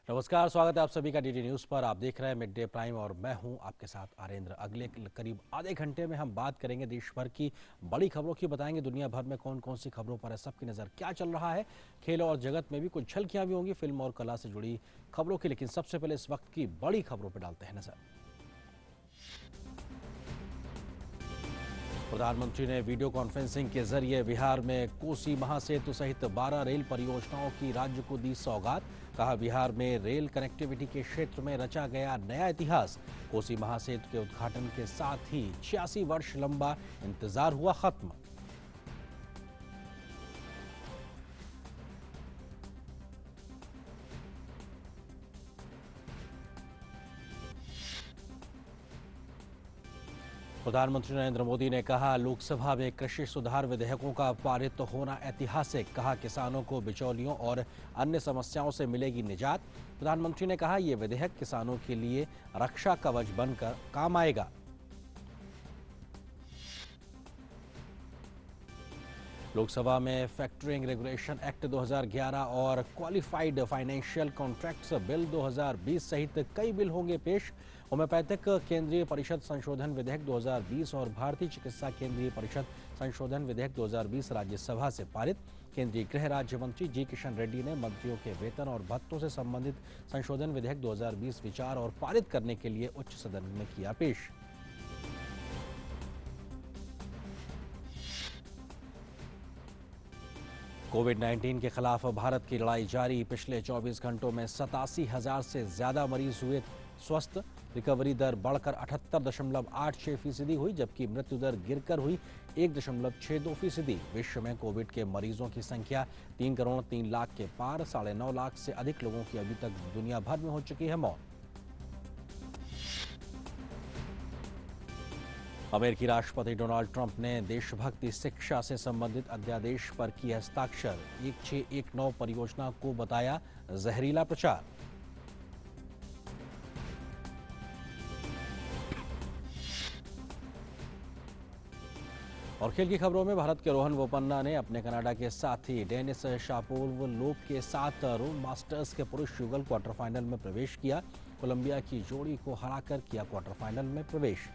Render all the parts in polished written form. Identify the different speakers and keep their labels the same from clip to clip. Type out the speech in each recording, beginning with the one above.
Speaker 1: नमस्कार, स्वागत है आप सभी का डीडी न्यूज़ पर। आप देख रहे हैं मिड डे प्राइम और मैं हूं आपके साथ आरेंद्र। अगले करीब आधे घंटे में हम बात करेंगे देश भर की बड़ी खबरों की, बताएंगे दुनिया भर में कौन कौन सी खबरों पर है, सबकी नज़र क्या चल रहा है। खेल और जगत में भी कुछ झलकियां भी होंगी फिल्म और कला से जुड़ी खबरों की, लेकिन सबसे पहले इस वक्त की बड़ी खबरों पर डालते हैं नजर। प्रधानमंत्री ने वीडियो कॉन्फ्रेंसिंग के जरिए बिहार में कोसी महासेतु सहित 12 रेल परियोजनाओं की राज्य को दी सौगात। कहा, बिहार में रेल कनेक्टिविटी के क्षेत्र में रचा गया नया इतिहास। कोसी महासेतु के उद्घाटन के साथ ही 86 वर्ष लंबा इंतजार हुआ खत्म। प्रधानमंत्री नरेंद्र मोदी ने कहा, लोकसभा में कृषि सुधार विधेयकों का पारित होना ऐतिहासिक। कहा, किसानों को बिचौलियों और अन्य समस्याओं से मिलेगी निजात। प्रधानमंत्री ने कहा, यह विधेयक किसानों के लिए रक्षा कवच बनकर काम आएगा। लोकसभा में फैक्टरिंग रेगुलेशन एक्ट 2011 और क्वालिफाइड फाइनेंशियल कॉन्ट्रैक्ट्स बिल 2020 सहित कई बिल होंगे पेश। होम्योपैथिक केंद्रीय परिषद संशोधन विधेयक 2020 और भारतीय चिकित्सा केंद्रीय परिषद संशोधन विधेयक 2020 राज्यसभा से पारित। केंद्रीय गृह राज्य मंत्री जी किशन रेड्डी ने मंत्रियों के वेतन और भत्तों से संबंधित संशोधन विधेयक 2020 विचार और पारित करने के लिए उच्च सदन में किया पेश। कोविड-19 के खिलाफ भारत की लड़ाई जारी। पिछले 24 घंटों में 87,000 से ज्यादा मरीज हुए स्वस्थ। रिकवरी दर बढ़कर 78.86% हुई, जबकि मृत्यु दर गिरकर हुई 1.62%। विश्व में कोविड के मरीजों की संख्या 3 करोड़ 3 लाख के पार। 9.5 लाख से अधिक लोगों की अभी तक दुनिया भर में हो चुकी है मौत। अमेरिकी राष्ट्रपति डोनाल्ड ट्रंप ने देशभक्ति शिक्षा से संबंधित अध्यादेश पर किए हस्ताक्षर। 1619 परियोजना को बताया जहरीला प्रचार। और खेल की खबरों में भारत के रोहन बोपन्ना ने अपने कनाडा के साथी डेनिस शापोवलोव के साथ रोम मास्टर्स के पुरुष युगल क्वार्टर फाइनल में प्रवेश किया। कोलंबिया की जोड़ी को हराकर किया क्वार्टर फाइनल में प्रवेश।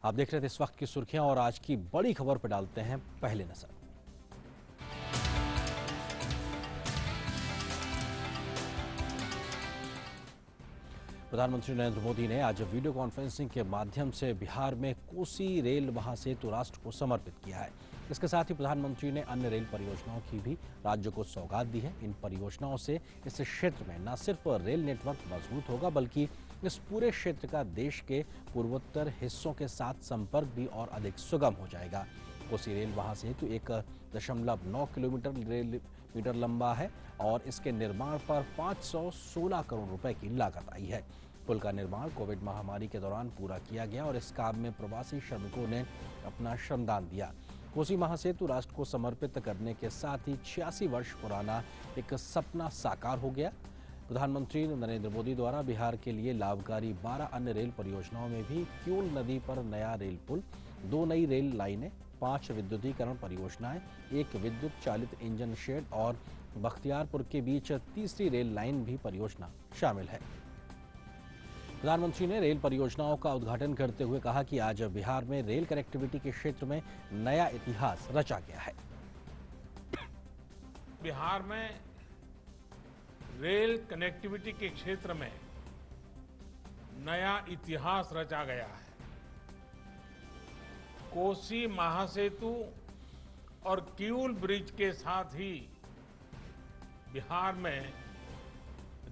Speaker 1: आप देख रहे थे इस वक्त की सुर्खियां और आज की बड़ी खबर पर डालते हैं पहले नजर। प्रधानमंत्री नरेंद्र मोदी ने आज वीडियो कॉन्फ्रेंसिंग के माध्यम से बिहार में कोसी रेल महासेतु राष्ट्र को समर्पित किया है। इसके साथ ही प्रधानमंत्री ने अन्य रेल परियोजनाओं की भी राज्य को सौगात दी है। इन परियोजनाओं से इस क्षेत्र में न सिर्फ रेल नेटवर्क मजबूत होगा, बल्कि इस पूरे क्षेत्र का देश के पूर्वोत्तर हिस्सों के साथ संपर्क भी और अधिक सुगम हो जाएगा। कोसी रेल महासेतु 1.9 किलोमीटर लंबा है और इसके निर्माण पर 516 करोड़ रुपए की लागत आई है। पुल का निर्माण कोविड महामारी के दौरान पूरा किया गया और इस काम में प्रवासी श्रमिकों ने अपना श्रमदान दिया। कोसी महासेतु राष्ट्र को समर्पित करने के साथ ही 86 वर्ष पुराना एक सपना साकार हो गया। प्रधानमंत्री नरेंद्र मोदी द्वारा बिहार के लिए लाभकारी 12 अन्य रेल परियोजनाओं में भी क्यूल नदी पर नया रेल पुल, 2 नई रेल लाइनें, 5 विद्युतीकरण परियोजनाएं, 1 विद्युत चालित इंजन शेड और बख्तियारपुर के बीच तीसरी रेल लाइन भी परियोजना शामिल है। प्रधानमंत्री ने रेल परियोजनाओं का उद्घाटन करते हुए कहा कि आज बिहार में रेल कनेक्टिविटी के क्षेत्र में नया इतिहास रचा गया है।
Speaker 2: बिहार में रेल कनेक्टिविटी के क्षेत्र में नया इतिहास रचा गया है। कोसी महासेतु और किऊल ब्रिज के साथ ही बिहार में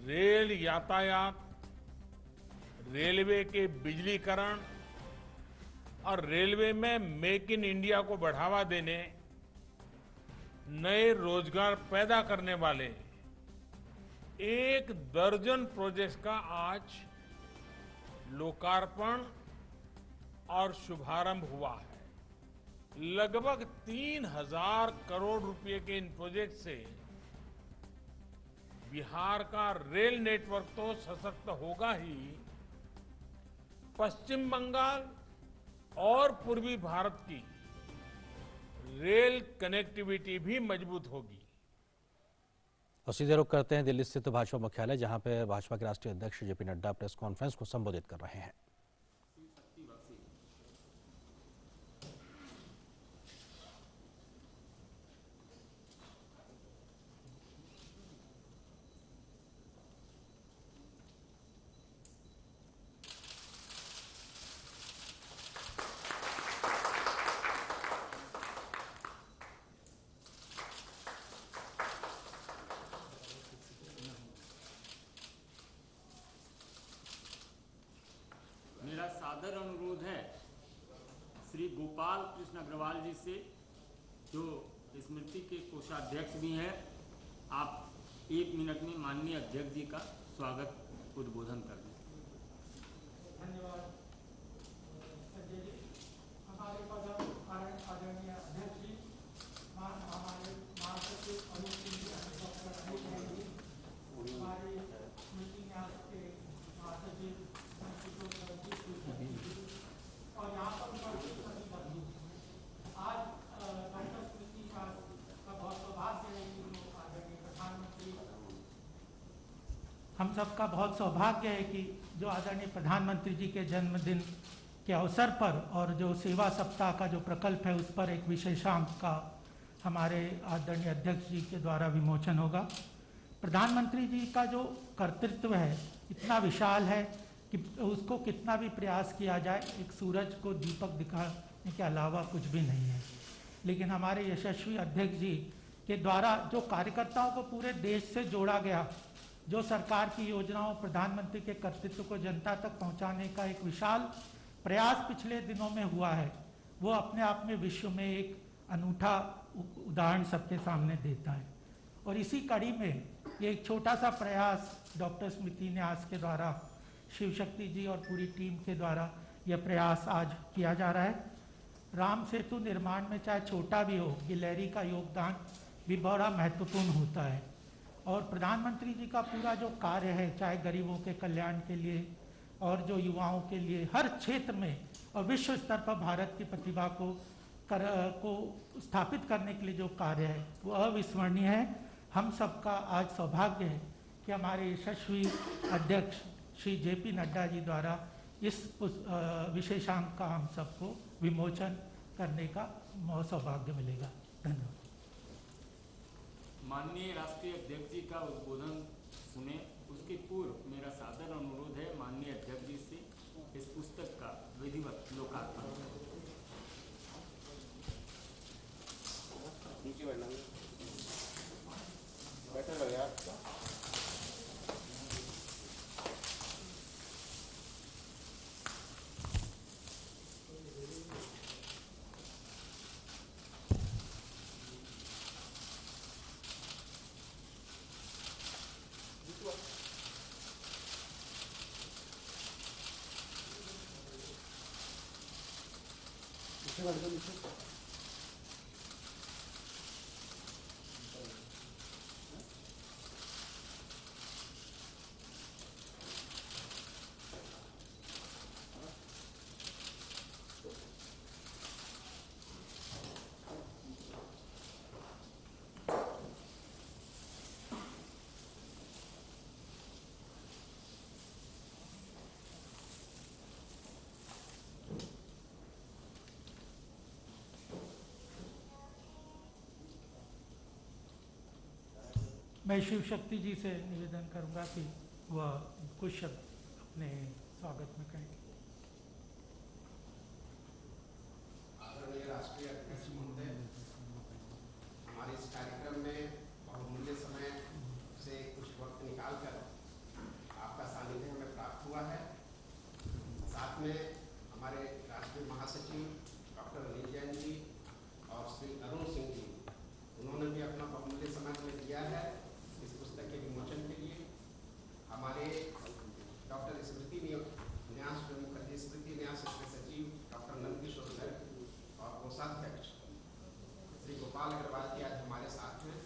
Speaker 2: रेल यातायात, रेलवे के बिजलीकरण और रेलवे में मेक इन इंडिया को बढ़ावा देने, नए रोजगार पैदा करने वाले 1 दर्जन प्रोजेक्ट्स का आज लोकार्पण और शुभारंभ हुआ है। लगभग 3,000 करोड़ रुपए के इन प्रोजेक्ट से बिहार का रेल नेटवर्क तो सशक्त होगा ही, पश्चिम बंगाल और पूर्वी भारत की रेल कनेक्टिविटी भी मजबूत होगी।
Speaker 1: और सीधे रुख करते हैं दिल्ली स्थित भाजपा मुख्यालय, जहां पर भाजपा के राष्ट्रीय अध्यक्ष जेपी नड्डा प्रेस कॉन्फ्रेंस को संबोधित कर रहे हैं।
Speaker 3: मेरा सादर अनुरोध है श्री गोपाल कृष्ण अग्रवाल जी से, जो स्मृति के कोषाध्यक्ष भी हैं, आप 1 मिनट में माननीय अध्यक्ष जी का स्वागत उद्बोधन कर दें।
Speaker 4: धन्यवाद संजय जी। हमारे आदरणीय अध्यक्ष जी, हमारे महासचिव अरुण सिंह जी, हमारे स्मृति न्यास के महासचिव और यहाँ पर उपस्थित सभी बंधु, आज डॉक्टर स्मृति न्यास का बहुत सौभाग्य है कि वो आदरणीय प्रधानमंत्री, हम सबका बहुत सौभाग्य है कि जो आदरणीय प्रधानमंत्री जी के जन्मदिन के अवसर पर और जो सेवा सप्ताह का जो प्रकल्प है उस पर एक विशेषांक का हमारे आदरणीय अध्यक्ष जी के द्वारा विमोचन होगा। प्रधानमंत्री जी का जो कर्तृत्व है इतना विशाल है कि उसको कितना भी प्रयास किया जाए, एक सूरज को दीपक दिखाने के अलावा कुछ भी नहीं है। लेकिन हमारे यशस्वी अध्यक्ष जी के द्वारा जो कार्यकर्ताओं को पूरे देश से जोड़ा गया, जो सरकार की योजनाओं, प्रधानमंत्री के कर्तृत्व को जनता तक पहुंचाने का एक विशाल प्रयास पिछले दिनों में हुआ है, वो अपने आप में विश्व में एक अनूठा उदाहरण सबके सामने देता है। और इसी कड़ी में ये एक छोटा सा प्रयास डॉक्टर स्मृति न्यास के द्वारा, शिव शक्ति जी और पूरी टीम के द्वारा यह प्रयास आज किया जा रहा है। राम सेतु निर्माण में चाहे छोटा भी हो, गिलहरी का योगदान भी बड़ा महत्वपूर्ण होता है। और प्रधानमंत्री जी का पूरा जो कार्य है, चाहे गरीबों के कल्याण के लिए और जो युवाओं के लिए, हर क्षेत्र में और विश्व स्तर पर भारत की प्रतिभा को स्थापित करने के लिए जो कार्य है वो अविस्मरणीय है। हम सबका आज सौभाग्य है कि हमारे यशस्वी अध्यक्ष श्री जेपी नड्डा जी द्वारा इस विशेषांक का हम सबको विमोचन करने का सौभाग्य मिलेगा। धन्यवाद।
Speaker 3: माननीय राष्ट्रीय अध्यक्ष जी का उद्बोधन सुने, उसके पूर्व मेरा सादर अनुरोध है माननीय अध्यक्ष जी से इस पुस्तक का विधिवत लोकार्पण।
Speaker 5: बैठे रहो यार।
Speaker 4: मैं शिव शक्ति जी से निवेदन करूंगा कि वह कुछ शब्द अपने स्वागत में कहें।
Speaker 5: आदरणीय राष्ट्रीय अध्यक्ष महोदय, हमारे इस कार्यक्रम में बहुमूल्य समय से कुछ वक्त निकालकर आपका सानिध्य हमें प्राप्त हुआ है। साथ में हमारे राष्ट्रीय महासचिव डॉक्टर अनिल जैन जी और श्री अरुण सिंह जी, उन्होंने भी अपना बहुमूल्य समय हमें दिया है इस पुस्तक के विमोचन के लिए। हमारे डॉक्टर स्मृति न्यास मुखर्जी स्मृति न्यास के सचिव डॉक्टर नंदकिशोर गर्ग और कोषाध्यक्ष श्री गोपाल अग्रवाल जी आज हमारे साथ हैं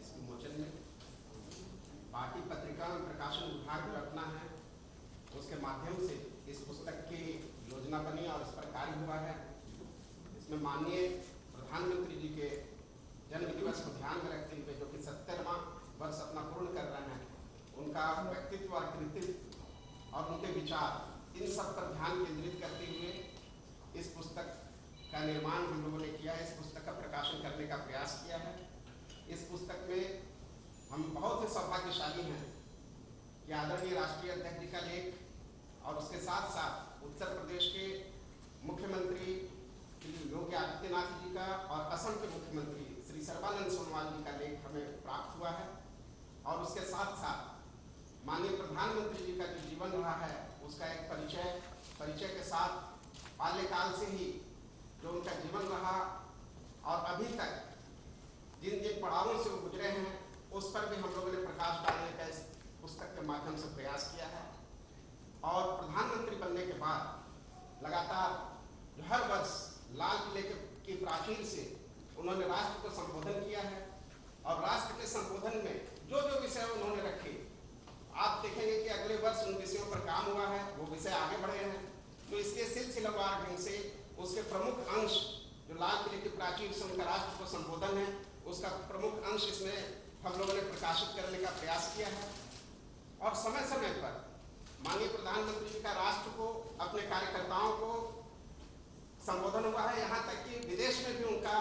Speaker 5: इस विमोचन में। पार्टी पत्रिका में प्रकाशन विभाग जो रखना है उसके माध्यम से इस पुस्तक की योजना बनी और इस पर कार्य हुआ है। इसमें माननीय प्रधानमंत्री जी के जन्म दिवस को ध्यान में रखते हुए, जो कि 70वां वर्ष अपना पूर्ण कर रहे हैं, उनका व्यक्तित्व और कृतित्व और उनके विचार, इन सब पर ध्यान केंद्रित करते हुए इस पुस्तक का निर्माण हम लोगों ने किया है। इस पुस्तक का प्रकाशन करने का प्रयास किया है। इस पुस्तक में हम बहुत ही सौभाग्यशाली हैं कि आदरणीय राष्ट्रीय अध्यक्ष जी का लेख और उसके साथ साथ उत्तर प्रदेश के मुख्यमंत्री श्री योगी आदित्यनाथ जी का और असम के मुख्यमंत्री श्री सर्बानंद सोनोवाल जी का लेख हमें प्राप्त हुआ है। और उसके साथ साथ माननीय प्रधानमंत्री जी का जो जीवन रहा है उसका एक परिचय के साथ बाल्यकाल से ही जो उनका जीवन रहा और अभी तक जिन जिन पड़ावों से वो गुजरे हैं उस पर भी हम लोगों ने प्रकाश डालने का इस पुस्तक के माध्यम से प्रयास किया है। और प्रधानमंत्री बनने के बाद लगातार जो हर वर्ष लाल किले की प्राचीर से उन्होंने राष्ट्र को संबोधन किया है और राष्ट्र के संबोधन में जो जो विषय उन्होंने रखे, आप देखेंगे कि अगले वर्ष उन विषयों पर काम हुआ है, वो विषय आगे बढ़े हैं। तो इसके सिलसिलेवार ढंग से उसके प्रमुख अंश जो लाल किले की प्राचीर से उनका राष्ट्र को संबोधन है, उसका प्रमुख अंश इसमें हम लोगों ने प्रकाशित करने का प्रयास किया है। और समय समय पर माननीय प्रधानमंत्री जी का राष्ट्र को, अपने कार्यकर्ताओं को संबोधन हुआ है। यहाँ तक कि विदेश में भी उनका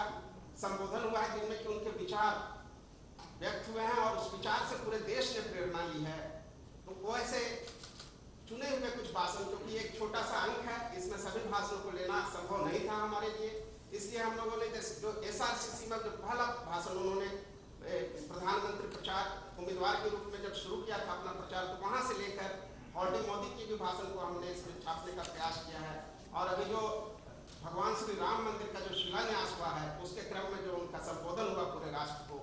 Speaker 5: संबोधन हुआ है, जिनमें कि उनके विचार व्यक्त हुए हैं और उस विचार से पूरे देश ने प्रेरणा ली है। तो वो ऐसे चुने हुए कुछ भाषण, क्योंकि एक छोटा सा अंक है, इसमें सभी भाषणों को लेना संभव नहीं था हमारे लिए, इसलिए हम लोगों ने जो SRCC में जो पहला भाषण उन्होंने प्रधानमंत्री प्रचार उम्मीदवार के रूप में जब शुरू किया था अपना प्रचार, तो वहां से लेकर हॉर्डी मोदी के भी भाषण को हमने इसमें छापने का प्रयास किया है। और अभी जो भगवान श्री राम मंदिर का जो शिलान्यास हुआ है, उसके क्रम में जो उनका संबोधन हुआ पूरे राष्ट्र को,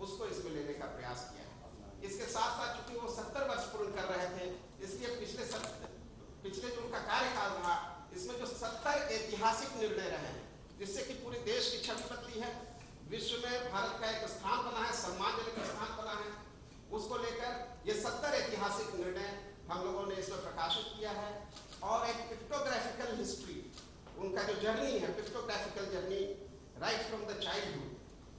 Speaker 5: उसको इसमें लेने का प्रयास किया है। इसके साथ साथ चूंकि वो 70 वर्ष पूर्ण कर रहे थे, इसलिए पिछले जो उनका कार्यकाल रहा, इसमें जो 70 ऐतिहासिक निर्णय रहे हैं, जिससे कि पूरे देश की छवि बदली है, विश्व में भारत का एक स्थान बना है, सम्मानजनक स्थान बना है, उसको लेकर ये 70 ऐतिहासिक निर्णय हम लोगों ने इसमें प्रकाशित किया है। और एक पिक्टोग्राफिकल हिस्ट्री, उनका जो जर्नी है, pictographical journey right from the childhood,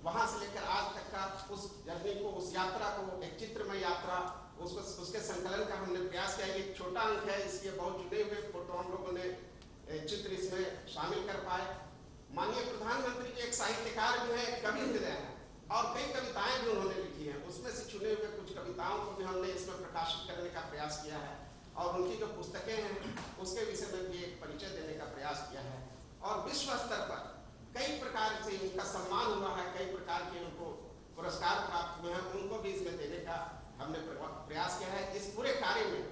Speaker 5: वहां से लेकर आज तक का उस जर्नी को, उस यात्रा को, एक चित्रमय यात्रा, उसके संकलन का हमने प्रयास किया। एक छोटा अंक है, इसलिए बहुत जुड़े हुए फोटो हम लोगों ने चित्र इसमें शामिल कर पाए। माननीय प्रधानमंत्री जी एक साहित्यकार भी हैं, कवि हृदय हैं और कई कविताएं भी उन्होंने लिखी हैं। उसमें से चुने हुए कुछ कविताओं को भी हमने इसमें प्रकाशित करने का प्रयास किया है और उनकी जो पुस्तकें हैं उसके विषय में भी एक परिचय देने का प्रयास किया है। और विश्व स्तर पर कई प्रकार से उनका सम्मान हुआ है, कई प्रकार के उनको पुरस्कार प्राप्त हुए हैं, उनको भी इसमें देने का हमने प्रयास किया है। इस पूरे कार्य में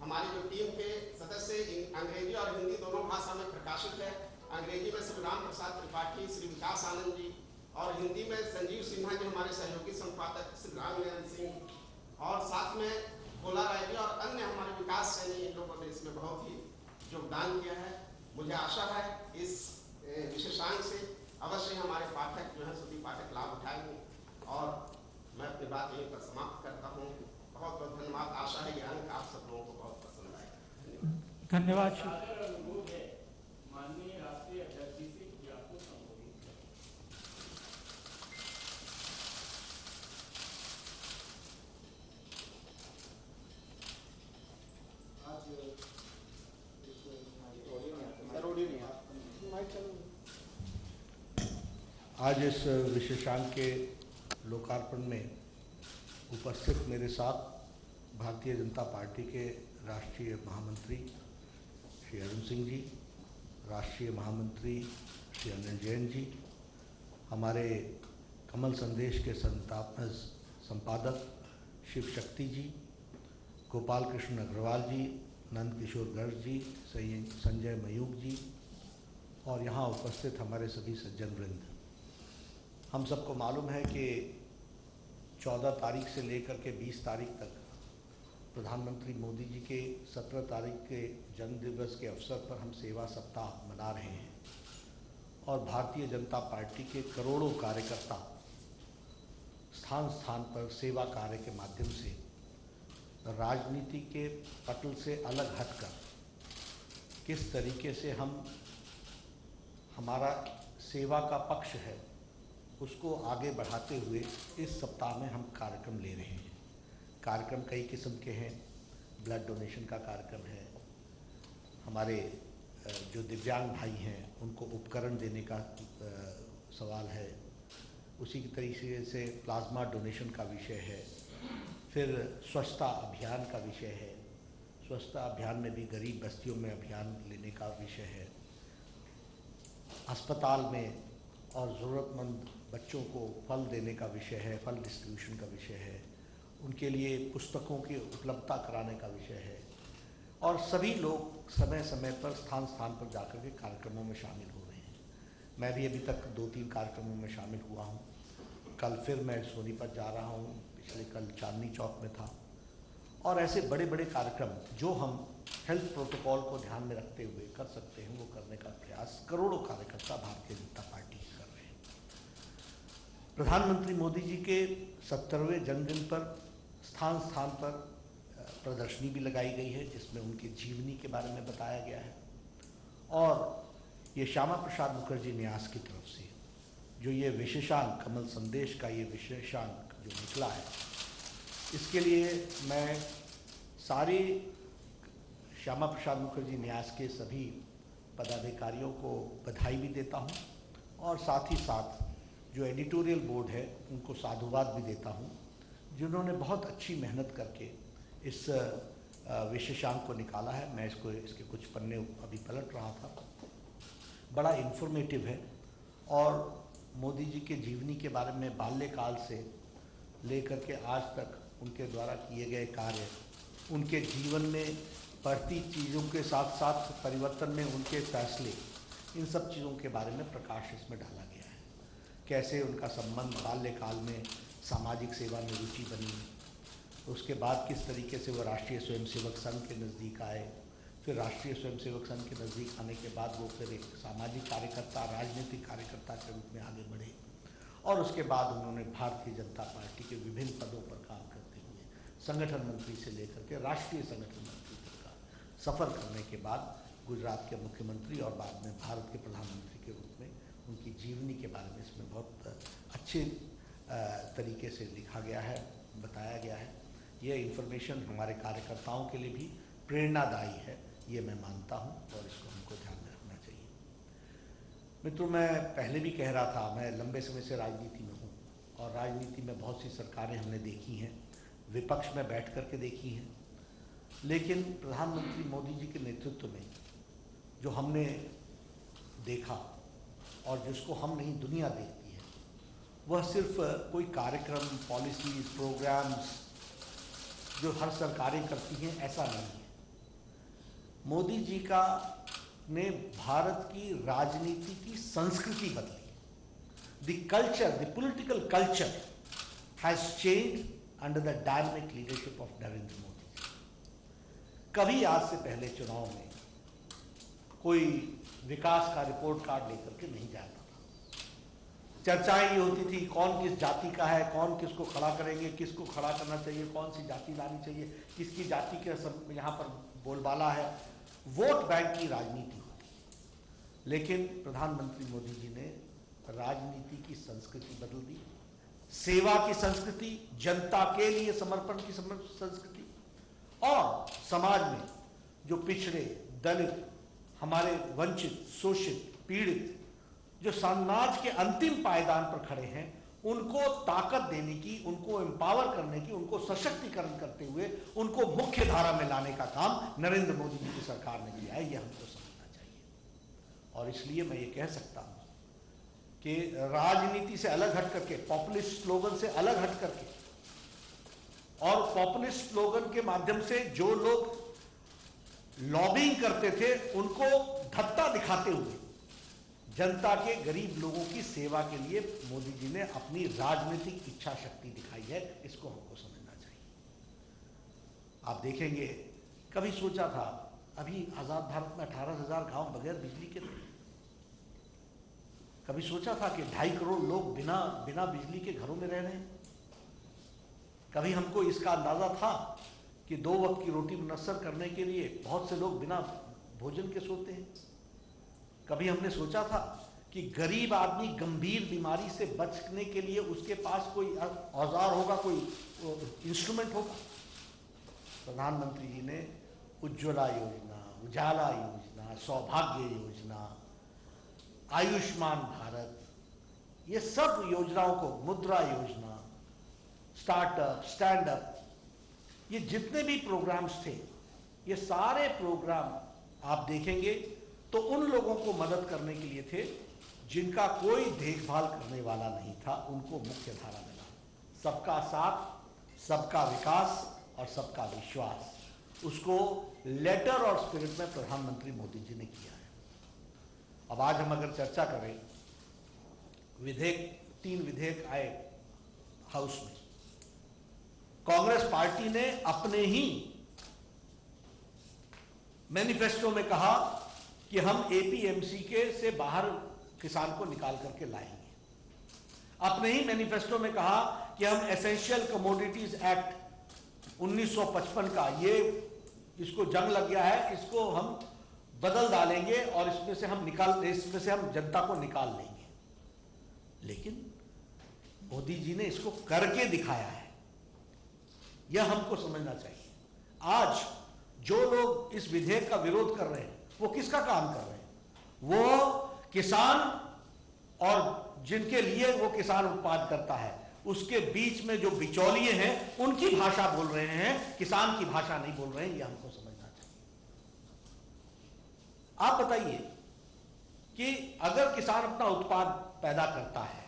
Speaker 5: हमारी जो टीम के सदस्य अंग्रेजी और हिंदी दोनों भाषा में प्रकाशित है। अंग्रेजी में श्री राम प्रसाद त्रिपाठी, श्री विकास आनंद जी, और हिंदी में संजीव सिन्हा जी हमारे सहयोगी संपादक श्री रामनारायण सिंह, और साथ में भोला राय जी और अन्य हमारे विकास सैनी, इन लोगों ने इसमें बहुत ही योगदान किया है। मुझे आशा है इस विशेषांक से अवश्य हमारे पाठक जो है सभी पाठक लाभ उठाएंगे। और मैं अपनी बात यहीं पर समाप्त करता हूँ। बहुत बहुत धन्यवाद। आशा है ये अंक आप सब लोगों को बहुत पसंद आएगा।
Speaker 4: धन्यवाद।
Speaker 3: माननीय राष्ट्रीय अध्यक्ष जी से आपको संबोधित करें।
Speaker 6: आज इस विशेषांक के लोकार्पण में उपस्थित मेरे साथ भारतीय जनता पार्टी के राष्ट्रीय महामंत्री श्री अरुण सिंह जी, राष्ट्रीय महामंत्री श्री अनिल जैन जी, हमारे कमल संदेश के संपादक शिव शक्ति जी, गोपाल कृष्ण अग्रवाल जी, नंद किशोर गर्ग जी, संजय मयूख जी और यहाँ उपस्थित हमारे सभी सज्जन वृंद। हम सबको मालूम है कि 14 तारीख से लेकर के 20 तारीख तक प्रधानमंत्री मोदी जी के 17 तारीख के जन्मदिवस के अवसर पर हम सेवा सप्ताह मना रहे हैं और भारतीय जनता पार्टी के करोड़ों कार्यकर्ता स्थान स्थान पर सेवा कार्य के माध्यम से राजनीति के पटल से अलग हटकर किस तरीके से हमारा सेवा का पक्ष है उसको आगे बढ़ाते हुए इस सप्ताह में हम कार्यक्रम ले रहे हैं। कार्यक्रम कई किस्म के हैं। ब्लड डोनेशन का कार्यक्रम है, हमारे जो दिव्यांग भाई हैं उनको उपकरण देने का सवाल है, उसी की तरीके से प्लाज्मा डोनेशन का विषय है, फिर स्वच्छता अभियान का विषय है। स्वच्छता अभियान में भी गरीब बस्तियों में अभियान लेने का विषय है। अस्पताल में और ज़रूरतमंद बच्चों को फल देने का विषय है, फल डिस्ट्रीब्यूशन का विषय है। उनके लिए पुस्तकों की उपलब्धता कराने का विषय है। और सभी लोग समय समय पर स्थान स्थान पर जाकर के कार्यक्रमों में शामिल हो रहे हैं। मैं भी अभी तक 2-3 कार्यक्रमों में शामिल हुआ हूँ। कल फिर मैं सोनीपत जा रहा हूँ, पिछले कल चांदनी चौक में था। और ऐसे बड़े बड़े कार्यक्रम जो हम हेल्थ प्रोटोकॉल को ध्यान में रखते हुए कर सकते हैं, वो करने का प्रयास करोड़ों कार्यकर्ता भारतीय जनता पार्टी कर रहे हैं। प्रधानमंत्री मोदी जी के 70वें जन्मदिन पर स्थान स्थान पर प्रदर्शनी भी लगाई गई है, जिसमें उनकी जीवनी के बारे में बताया गया है। और ये श्यामा प्रसाद मुखर्जी न्यास की तरफ से जो ये विशेषांक कमल संदेश का ये विशेषांक जो निकला है, इसके लिए मैं सारे श्यामा प्रसाद मुखर्जी न्यास के सभी पदाधिकारियों को बधाई भी देता हूँ और साथ ही साथ जो एडिटोरियल बोर्ड है उनको साधुवाद भी देता हूँ, जिन्होंने बहुत अच्छी मेहनत करके इस विशेषांक को निकाला है। मैं इसके कुछ पन्ने अभी पलट रहा था। बड़ा इन्फॉर्मेटिव है और मोदी जी के जीवनी के बारे में बाल्यकाल से लेकर के आज तक उनके द्वारा किए गए कार्य, उनके जीवन में बढ़ती चीज़ों के साथ साथ परिवर्तन में उनके फैसले, इन सब चीज़ों के बारे में प्रकाश इसमें डाला गया है। कैसे उनका संबंध बाल्यकाल में सामाजिक सेवा में रुचि बनी, उसके बाद किस तरीके से वो राष्ट्रीय स्वयंसेवक संघ के नज़दीक आए, फिर राष्ट्रीय स्वयंसेवक संघ के नज़दीक आने के बाद वो फिर एक सामाजिक कार्यकर्ता, राजनीतिक कार्यकर्ता के रूप में आगे बढ़े और उसके बाद उन्होंने भारतीय जनता पार्टी के विभिन्न पदों पर काम करते हुए संगठन मंत्री से लेकर के राष्ट्रीय संगठन मंत्री तक का सफ़र करने के बाद गुजरात के मुख्यमंत्री और बाद में भारत के प्रधानमंत्री के रूप में उनकी जीवनी के बारे में इसमें बहुत अच्छे तरीके से लिखा गया है, बताया गया है। यह इन्फॉर्मेशन हमारे कार्यकर्ताओं के लिए भी प्रेरणादायी है, ये मैं मानता हूँ और इसको हमको ध्यान में रखना चाहिए। मित्रों, मैं पहले भी कह रहा था, मैं लंबे समय से राजनीति में हूँ और राजनीति में बहुत सी सरकारें हमने देखी हैं, विपक्ष में बैठ करके देखी हैं, लेकिन प्रधानमंत्री मोदी जी के नेतृत्व में जो हमने देखा और जिसको हम नहीं दुनिया देखती है, वह सिर्फ कोई कार्यक्रम, पॉलिसीज, प्रोग्राम्स जो हर सरकारें करती हैं ऐसा नहीं है। मोदी जी का ने भारत की राजनीति की संस्कृति बदली। The culture, the political culture has changed under the dynamic leadership of Narendra Modi. कभी आज से पहले चुनाव में कोई विकास का रिपोर्ट कार्ड लेकर के नहीं जाता था। चर्चाएं ये होती थी कौन किस जाति का है, कौन किसको खड़ा करेंगे, किसको खड़ा करना चाहिए, कौन सी जाति लानी चाहिए, किसकी जाति के सब यहाँ पर बोलबाला है। वोट बैंक की राजनीति होती। लेकिन प्रधानमंत्री मोदी जी ने राजनीति की संस्कृति बदल दी। सेवा की संस्कृति, जनता के लिए समर्पण की संस्कृति और समाज में जो पिछड़े, दलित, हमारे वंचित, शोषित, पीड़ित, जो समाज के अंतिम पायदान पर खड़े हैं, उनको ताकत देने की, उनको एम्पावर करने की, उनको सशक्तिकरण करते हुए उनको मुख्य धारा में लाने का काम नरेंद्र मोदी जी की सरकार ने किया है। यह हमको समझना चाहिए। और इसलिए मैं ये कह सकता हूं कि राजनीति से अलग हट करके, पॉपुलिस्ट स्लोगन से अलग हट करके और पॉपुलिस्ट स्लोगन के माध्यम से जो लोग लॉबिंग करते थे उनको धत्ता दिखाते हुए जनता के, गरीब लोगों की सेवा के लिए मोदी जी ने अपनी राजनीतिक इच्छा शक्ति दिखाई है। इसको हमको समझना चाहिए। आप देखेंगे, कभी सोचा था, अभी आजाद भारत में 18,000 गांव बगैर बिजली के थे। कभी सोचा था कि 2.5 करोड़ लोग बिना बिजली के घरों में रह रहे हैं। कभी हमको इसका अंदाजा था कि 2 वक्त की रोटी मुयस्सर करने के लिए बहुत से लोग बिना भोजन के सोते हैं। कभी हमने सोचा था कि गरीब आदमी गंभीर बीमारी से बचने के लिए उसके पास कोई औजार होगा, कोई इंस्ट्रूमेंट होगा। प्रधानमंत्री जी ने उज्ज्वला योजना, उजाला योजना, सौभाग्य योजना, आयुष्मान भारत, ये सब योजनाओं को, मुद्रा योजना, स्टार्टअप, स्टैंड अप, ये जितने भी प्रोग्राम्स थे, ये सारे प्रोग्राम आप देखेंगे तो उन लोगों को मदद करने के लिए थे जिनका कोई देखभाल करने वाला नहीं था, उनको मुख्य धारा में लाना। सबका साथ, सबका विकास और सबका विश्वास, उसको लेटर और स्पिरिट में प्रधानमंत्री मोदी जी ने किया है। अब आज हम अगर चर्चा करें, विधेयक, 3 विधेयक आए हाउस में। कांग्रेस पार्टी ने अपने ही मैनिफेस्टो में कहा कि हम एपीएमसी के से बाहर किसान को निकाल करके लाएंगे। अपने ही मैनिफेस्टो में कहा कि हम एसेंशियल कमोडिटीज एक्ट 1955 का, ये इसको जंग लग गया है, इसको हम बदल डालेंगे और इसमें से हम जनता को निकाल लेंगे। लेकिन मोदी जी ने इसको करके दिखाया है, यह हमको समझना चाहिए। आज जो लोग इस विधेयक का विरोध कर रहे हैं, वो किसका काम कर रहे हैं? वो किसान और जिनके लिए वो किसान उत्पाद करता है, उसके बीच में जो बिचौलिए हैं, उनकी भाषा बोल रहे हैं, किसान की भाषा नहीं बोल रहे हैं। यह हमको समझना चाहिए। आप बताइए कि अगर किसान अपना उत्पाद पैदा करता है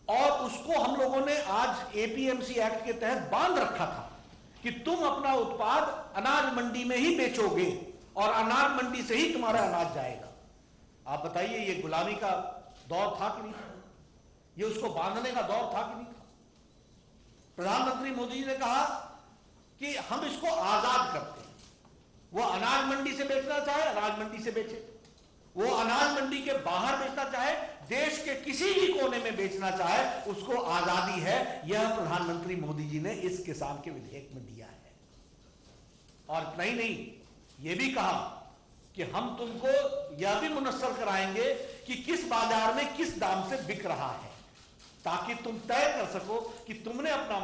Speaker 6: और उसको हम लोगों ने आज एपीएमसी एक्ट के तहत बांध रखा था कि तुम अपना उत्पाद अनाज मंडी में ही बेचोगे और अनाज मंडी से ही तुम्हारा अनाज जाएगा। आप बताइए, ये गुलामी का दौर था कि नहीं था? ये उसको बांधने का दौर था कि नहीं था? प्रधानमंत्री मोदी जी ने कहा कि हम इसको आजाद करते हैं। वो अनाज मंडी से बेचना चाहे अनाज मंडी से बेचे, वो अनाज मंडी के बाहर बेचना चाहे, देश के किसी भी कोने में बेचना चाहे, उसको आजादी है। यह प्रधानमंत्री मोदी जी ने इस किसान के विधेयक में दिया है। और नहीं, यह भी कहा कि हम तुमको यह भी मुनस्सर कराएंगे कि किस बाजार में किस दाम से बिक रहा है, ताकि तुम तय कर सको कि तुमने अपना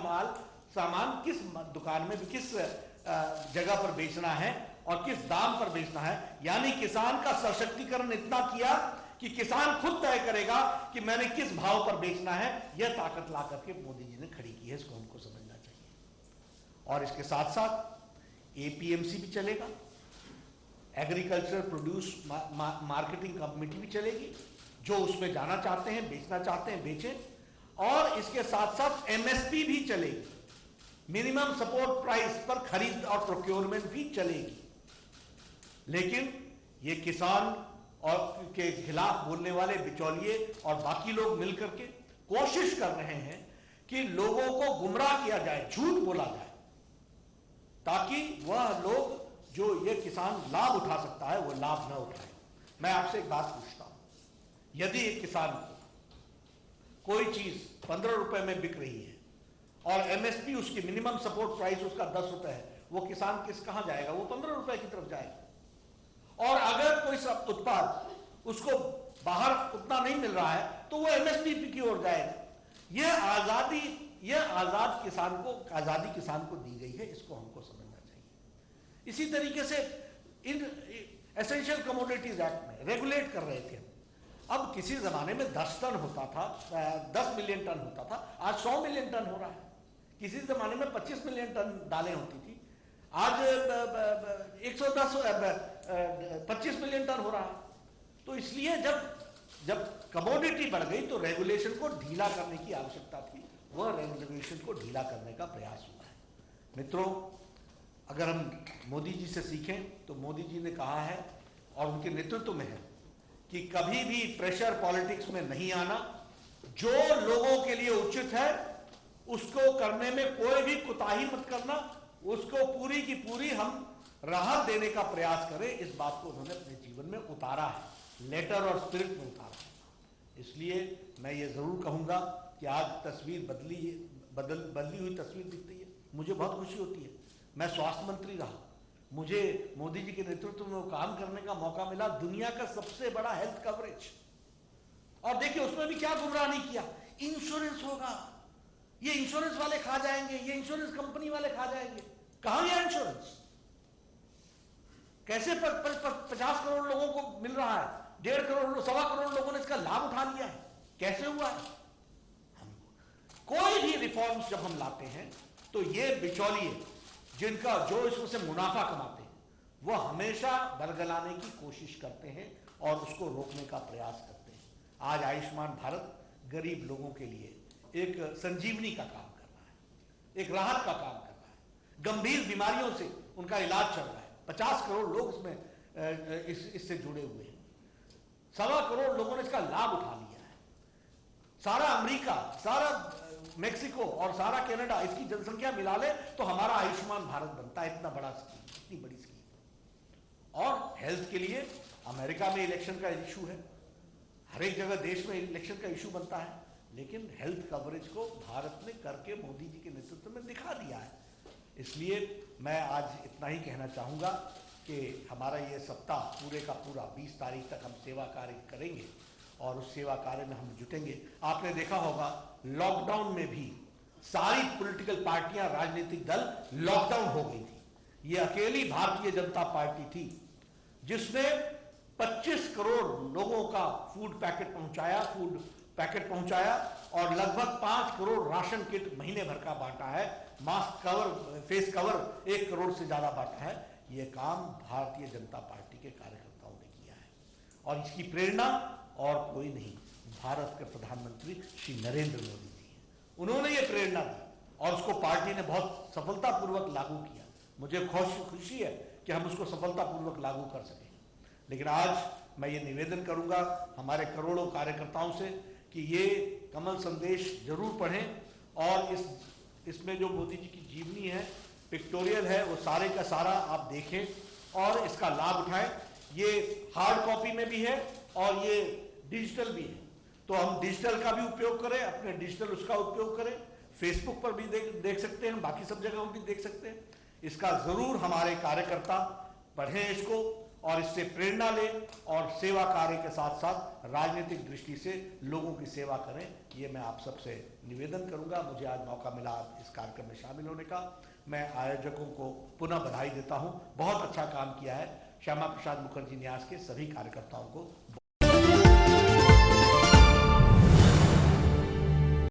Speaker 6: सामान किस दुकान में, किस जगह पर बेचना है और किस दाम पर बेचना है। यानी किसान का सशक्तिकरण इतना किया कि किसान खुद तय करेगा कि मैंने किस भाव पर बेचना है। यह ताकत ला करके मोदी जी ने खड़ी की है, इसको हमको समझना चाहिए। और इसके साथ साथ एपीएमसी भी चलेगा, एग्रीकल्चर प्रोड्यूस मार्केटिंग कमेटी भी चलेगी। जो उसमें जाना चाहते हैं, बेचना चाहते हैं, बेचें। और इसके साथ साथ एमएसपी भी चलेगी, मिनिमम सपोर्ट प्राइस पर खरीद और प्रोक्योरमेंट भी चलेगी। लेकिन ये किसान और के खिलाफ बोलने वाले बिचौलिए और बाकी लोग मिलकर के कोशिश कर रहे हैं कि लोगों को गुमराह किया जाए, झूठ बोला जाए, ताकि वह लोग जो ये किसान लाभ उठा सकता है वो लाभ न उठाए। मैं आपसे एक बात पूछता हूं, यदि एक किसान को कोई चीज 15 रुपए में बिक रही है और एमएसपी उसकी मिनिमम सपोर्ट प्राइस उसका 10 रुपए है, वो किसान कहां जाएगा? वो 15 रुपए की तरफ जाएगा। और अगर कोई सब उत्पाद उसको बाहर उतना नहीं मिल रहा है तो वो एमएसपी की ओर जाएगा। यह आजादी, यह आजादी किसान को दी गई है, इसको हमको समझना चाहिए। इसी तरीके से इन एसेंशियल कमोडिटीज एक्ट में रेगुलेट कर रहे थे। अब किसी जमाने में 10 टन होता था, 10 मिलियन टन होता था, आज 100 मिलियन टन हो रहा है। किसी जमाने में 25 मिलियन टन दालें होती थी, आज 25 मिलियन टन हो रहा है। तो इसलिए जब कमोडिटी बढ़ गई तो रेगुलेशन को ढीला करने की आवश्यकता थी, वह रेगुलेशन को ढीला करने का प्रयास हुआ है। मित्रों, अगर हम मोदी जी से सीखें तो मोदी जी ने कहा है और उनके नेतृत्व में है कि कभी भी प्रेशर पॉलिटिक्स में नहीं आना, जो लोगों के लिए उचित है उसको करने में कोई भी कुताही मत करना, उसको पूरी की पूरी हम राहत देने का प्रयास करें। इस बात को उन्होंने अपने जीवन में उतारा है, लेटर और स्पिरिट में उतारा है। इसलिए मैं ये जरूर कहूंगा कि आज तस्वीर बदली हुई तस्वीर दिखती है, मुझे बहुत खुशी होती है। मैं स्वास्थ्य मंत्री रहा, मुझे मोदी जी के नेतृत्व में काम करने का मौका मिला। दुनिया का सबसे बड़ा हेल्थ कवरेज, और देखिए उसमें भी क्या गुमराह नहीं किया, इंश्योरेंस होगा, ये इंश्योरेंस वाले खा जाएंगे, ये इंश्योरेंस कंपनी वाले खा जाएंगे। कहां गया इंश्योरेंस? कैसे 50 करोड़ लोगों को मिल रहा है, 1.5 करोड़ 1.25 करोड़ लोगों ने इसका लाभ उठा लिया है, कैसे हुआ है? कोई भी रिफॉर्म्स जब हम लाते हैं तो ये बिचौलिए जिनका जो इसमें से मुनाफा कमाते हैं वो हमेशा बरगलाने की कोशिश करते हैं और उसको रोकने का प्रयास करते हैं। आज आयुष्मान भारत गरीब लोगों के लिए एक संजीवनी का काम कर रहा है, एक राहत का काम कर रहा है, गंभीर बीमारियों से उनका इलाज चल रहा है। 50 करोड़ लोग इसमें इससे जुड़े हुए हैं, 1.25 करोड़ लोगों ने इसका लाभ उठा लिया है। सारा अमेरिका, सारा मेक्सिको और सारा कनाडा, इसकी जनसंख्या मिला ले तो हमारा आयुष्मान भारत बनता है। इतना बड़ा स्कीम, इतनी बड़ी स्कीम। और हेल्थ के लिए अमेरिका में इलेक्शन का इशू है, हर एक जगह देश में इलेक्शन का इशू बनता है, लेकिन हेल्थ कवरेज को भारत ने करके मोदी जी के नेतृत्व में दिखा दिया है। इसलिए मैं आज इतना ही कहना चाहूंगा कि हमारा ये सप्ताह पूरे का पूरा 20 तारीख तक हम सेवा कार्य करेंगे और उस सेवा कार्य में हम जुटेंगे। आपने देखा होगा लॉकडाउन में भी सारी पॉलिटिकल पार्टियां, राजनीतिक दल लॉकडाउन हो गई थी। ये अकेली भारतीय जनता पार्टी थी जिसने 25 करोड़ लोगों का फूड पैकेट पहुंचाया और लगभग 5 करोड़ राशन किट महीने भर का बांटा है। Mask cover, face cover 1 crore से ज्यादा बांटा है। यह काम भारतीय जनता पार्टी के कार्यकर्ताओं ने किया है और इसकी प्रेरणा और कोई नहीं, भारत के प्रधानमंत्री श्री नरेंद्र मोदी जी हैं। उन्होंने ये प्रेरणा दी और उसको पार्टी ने बहुत सफलतापूर्वक लागू किया। मुझे खुशी है कि हम उसको सफलतापूर्वक लागू कर सके। लेकिन आज मैं ये निवेदन करूंगा हमारे करोड़ों कार्यकर्ताओं से कि ये कमल संदेश जरूर पढ़ें और इसमें जो मोदी जी की जीवनी है, पिक्टोरियल है, वो सारे का सारा आप देखें और इसका लाभ उठाएं। ये हार्ड कॉपी में भी है और ये डिजिटल भी है, तो हम डिजिटल का भी उपयोग करें, अपने डिजिटल उसका उपयोग करें। फेसबुक पर भी देख सकते हैं, बाकी सब जगह भी देख सकते हैं। इसका जरूर हमारे कार्यकर्ता पढ़ें इसको और इससे प्रेरणा लें और सेवा कार्य के साथ साथ राजनीतिक दृष्टि से लोगों की सेवा करें। ये मैं आप सबसे निवेदन करूंगा। मुझे आज मौका मिला इस कार्यक्रम में शामिल होने का। मैं आयोजकों को पुनः बधाई देता हूं, बहुत अच्छा काम किया है। श्यामा प्रसाद मुखर्जी न्यास के सभी कार्यकर्ताओं को